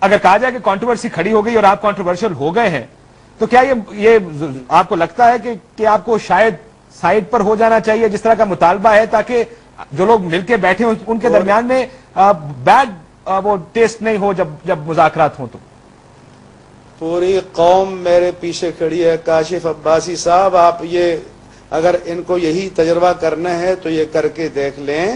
اگر کہا جائے کہ کنٹروورسی کھڑی ہو گئی اور آپ کنٹروورشل ہو گئے ہیں تو کیا یہ آپ کو لگتا ہے کہ آپ کو شاید سائڈ پر ہو جانا چاہیے جس طرح کا مطالبہ ہے تاکہ جو لوگ مل کے بیٹھے ہوں ان کے درمیان میں بیڈ وہ ٹیسٹ نہیں ہو جب مذاکرات ہوں؟ تو پوری قوم میرے پیچھے کھڑی ہے. کاشف عباسی صاحب آپ یہ اگر ان کو یہی تجربہ کرنا ہے تو یہ کر کے دیکھ لیں.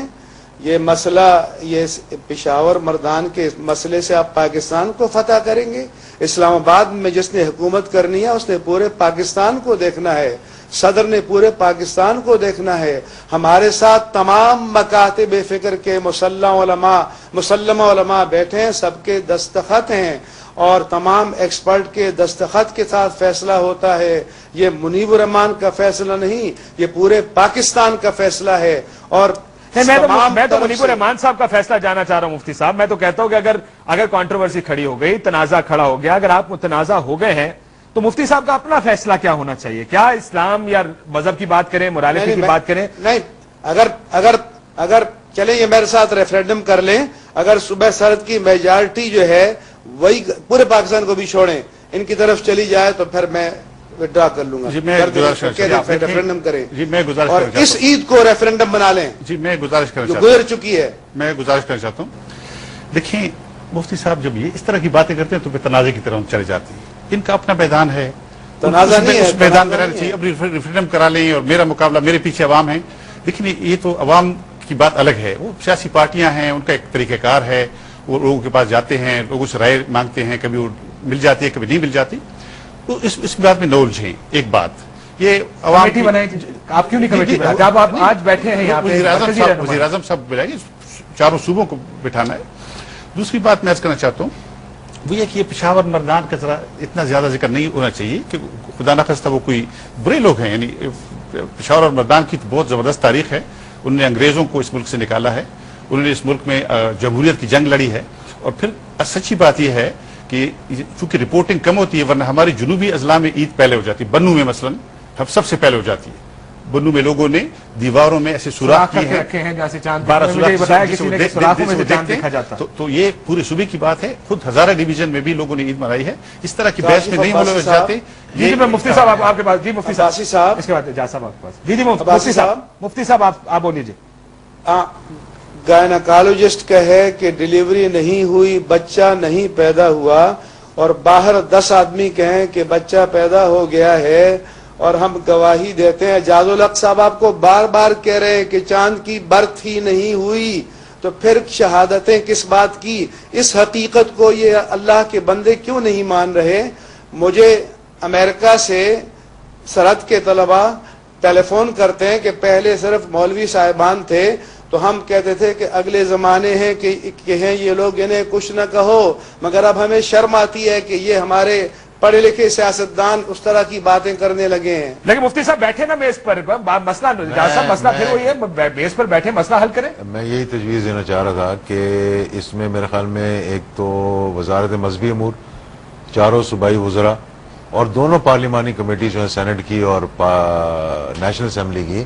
یہ مسئلہ یہ پشاور مردان کے مسئلے سے آپ پاکستان کو فتح کریں گے. اسلام آباد میں جس نے حکومت کرنی ہے اس نے پورے پاکستان کو دیکھنا ہے. صدر نے پورے پاکستان کو دیکھنا ہے. ہمارے ساتھ تمام مکاتب فکر کے مسلمہ علماء بیٹھے ہیں, سب کے دستخط ہیں اور تمام ایکسپرٹ کے دستخط کے ساتھ فیصلہ ہوتا ہے. یہ منیب الرحمان کا فیصلہ نہیں, یہ پورے پاکستان کا فیصلہ ہے. اور میں تو منیب الرحمان صاحب کا فیصلہ جانا چاہ رہا ہوں مفتی صاحب. میں تو کہتا ہوں کہ اگر کنٹروورسی کھڑی ہو گئی, تنازع کھڑا ہو گیا, اگر آپ متنازع ہو گئے ہیں تو مفتی صاحب کا اپنا فیصلہ کیا ہونا چاہیے؟ کیا اسلام یا مذہب کی بات کریں, مورالٹی کی بات کریں؟ نہیں, اگر چلیں یہ میرے ساتھ ریفرینڈم کر لیں, اگر صوبہ سرحد کی میجارٹی جو ہے وہی پورے پاکستان کو بھی چھوڑیں ان کی طرف چلی جائے تو پھر میں وڈرا کر لوں گا. ریفرینڈم کریں اور اس عید کو ریفرینڈم بنا لیں. جی میں گزارش کرنا چاہتا ہوں, گزر چکی ہے. میں گزارش کرنا چاہتا ہوں. دیکھیں مفتی صاحب جب یہ اس طرح کی باتیں کرتے ہیں تو پھر تنازع کی طرف چلے جاتے ہیں. ان کا اپنا میدان ہے, تنازع نہیں ہے, اس میدان میں رہنا چاہیے. اب ریفرینڈم کرا لیں اور میرا مقابلہ, میرے پیچھے عوام ہیں. دیکھیں یہ تو عوام کی بات الگ ہے, وہ سیاسی پارٹیاں ہیں, ان کا ایک طریقہ کار ہے. وہ لوگوں کے پاس جاتے ہیں, لوگوں سے رائے مانگتے ہیں, کبھی وہ مل جاتی ہے کبھی نہیں مل جاتی. تو اس بات میں نہ الجھیں. ایک بات یہ عوام کمیٹی بنائی, آپ کیوں نہیں کمیٹی بنائی جب آپ آج بیٹھے ہیں یہاں پہ؟ وزیر اعظم صاحب بلائیے, چاروں صوبوں کو بٹھانا ہے. دوسری بات میں عرض کرنا چاہتا ہوں وہ یہ کہ یہ پشاور مردان کا ذرا اتنا زیادہ ذکر نہیں ہونا چاہیے کہ خدا نخواستہ وہ کوئی برے لوگ ہیں. یعنی پشاور اور مردان کی تو بہت زبردست تاریخ ہے. انہوں نے انگریزوں کو اس ملک سے نکالا ہے, انہوں نے اس ملک میں جمہوریت کی جنگ لڑی ہے. اور پھر سچی بات یہ ہے کہ چونکہ رپورٹنگ کم ہوتی ہے, ورنہ ہماری جنوبی اضلاع میں عید پہلے ہو جاتی ہے. بنو میں مثلا سب سے پہلے ہو جاتی ہے. بنو میں لوگوں نے دیواروں میں ایسے سوراخ کیے ہیں, 12 سوراخ, تو یہ پورے صوبے کی بات ہے. خود ہزارہ ڈویژن میں بھی لوگوں نے عید منائی ہے. اس طرح کی بحث میں نہیں ہونا چاہتے. جی مفتی صاحب آپ کے پاس, جی مفتی صاحب اس کے بعد جا صاحب آپ کے پاس. جی مفتی صاحب آپ بولیے. جی گائناکالوجسٹ کہے کہ ڈیلیوری نہیں ہوئی, بچہ نہیں پیدا ہوا, اور باہر 10 آدمی کہیں کہ بچہ پیدا ہو گیا ہے اور ہم گواہی دیتے ہیں. اعجاز الحق صاحب آپ کو بار بار کہہ رہے ہیں کہ چاند کی برتھ ہی نہیں ہوئی, تو پھر شہادتیں کس بات کی؟ اس حقیقت کو یہ اللہ کے بندے کیوں نہیں مان رہے؟ مجھے امریکہ سے سرحد کے طلباء ٹیلی فون کرتے ہیں کہ پہلے صرف مولوی صاحبان تھے تو ہم کہتے تھے کہ اگلے زمانے ہیں کہ ہیں یہ لوگ, انہیں کچھ نہ کہو, مگر اب ہمیں شرم آتی ہے کہ یہ ہمارے پڑھے لکھے سیاستدان اس طرح کی باتیں کرنے لگے ہیں. لیکن مفتی صاحب بیٹھے نا میز پر, مسئلہ پھر وہی ہے, میز پر بیٹھے مسئلہ حل کریں. میں یہی تجویز دینا چاہ رہا تھا کہ اس میں میرے خیال میں ایک تو وزارت مذہبی امور, چاروں صوبائی وزراء اور دونوں پارلیمانی کمیٹی جو ہیں, سینٹ کی اور نیشنل اسمبلی کی,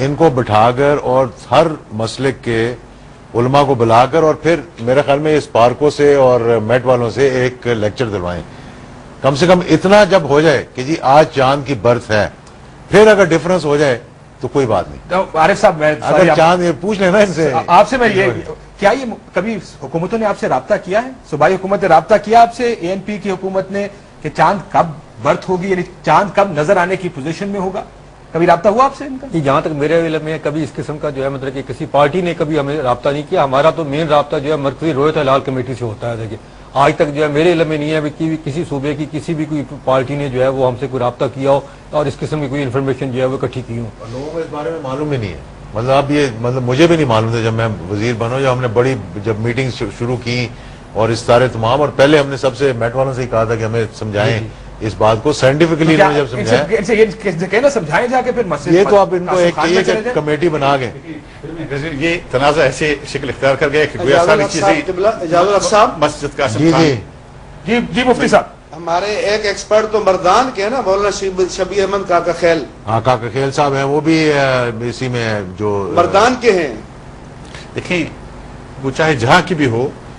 ان کو بٹھا کر اور ہر مسلک کے علماء کو بلا کر اور پھر میرے خیال میں اس پارکوں سے اور میٹ والوں سے ایک لیکچر دلوائیں. کم سے کم اتنا جب ہو جائے کہ جی آج چاند کی برتھ ہے, پھر اگر ڈفرنس ہو جائے تو کوئی بات نہیں. عارف صاحب اگر چاند یہ پوچھ لینا ان سے, آپ سے میں کیا یہ کبھی حکومتوں نے آپ سے رابطہ کیا ہے, صوبائی حکومت نے رابطہ کیا آپ سے, ANP کی حکومت نے, کہ چاند کب برتھ ہوگی, یعنی چاند کب نظر آنے کی پوزیشن میں ہوگا؟ کبھی رابطہ ہوا آپ سے ان کا؟ جہاں تک میرے علم میں کبھی اس قسم کا جو ہے مطلب کہ کسی پارٹی نے کبھی ہمیں رابطہ نہیں کیا. ہمارا تو مین رابطہ جو ہے مرکزی رویت ہلال کمیٹی سے ہوتا ہے. دیکھیے آج تک جو ہے میرے علم میں نہیں ہے کہ کسی صوبے کی کسی بھی کوئی پارٹی نے جو ہے وہ ہم سے کوئی رابطہ کیا ہو اور اس قسم کی کوئی انفارمیشن جو ہے وہ اکٹھی کی ہو. لوگوں کو اس بارے میں معلوم ہی نہیں ہے. مطلب اب یہ مجھے بھی نہیں معلوم تھا جب میں وزیر بنا, جب ہم نے جب میٹنگ شروع کی اور اس سارے تمام, اور پہلے ہم نے سب سے میٹ والوں سے ہی کہا تھا کہ ہمیں سمجھائیں اس بات کو سائنٹیفکلی. جب سمجھایا سمجھائیں جا کے پھر یہ تو آپ ان کو ایک کمیٹی بنا کے یہ تنازع ایسے شکل اختیار کر گیا کہ گویا ساری چیزیں مسجد کا. جی مفتی صاحب, ہمارے ایک ایکسپرٹ تو مردان کے ہیں نا, مولانا شبیر احمد کاکا خیل. ہاں کاکا خیل صاحب ہیں, وہ بھی اسی میں جو مردان کے ہیں. دیکھیں وہ چاہے جہاں کی بھی ہو,